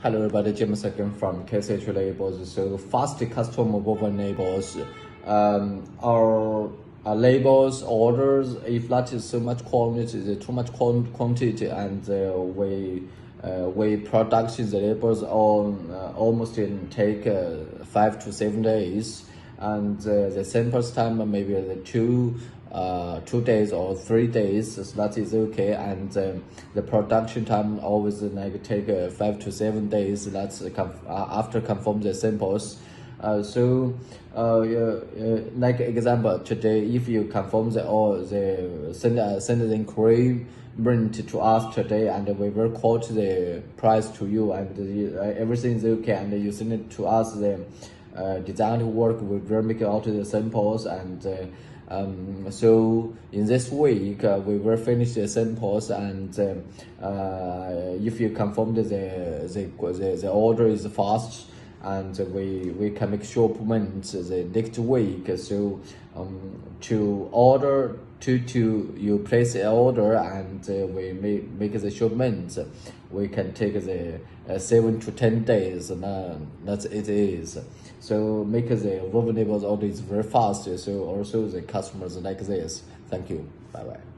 Hello everybody, James again from KSTHL Labels. So fast custom woven labels. Our labels orders, if that is so much quantity, too much quantity, and we production the labels on almost in take 5 to 7 days, and the samples time maybe the 2 days or 3 days, so that is okay, and the production time always like take 5 to 7 days. That's after confirm the samples. Like example today, if you confirm send the inquiry to us today, and we will quote the price to you, and everything is okay, and you send it to us, the design work, we will make out the samples, and so in this week we will finish the samples, and if you confirm the order is fast, and we can make shipment the next week. So to order to you place an order, and we make the shipment, we can take the 7 to 10 days. That's it is. So make the woven labels order is very fast. So also the customers like this. Thank you. Bye bye.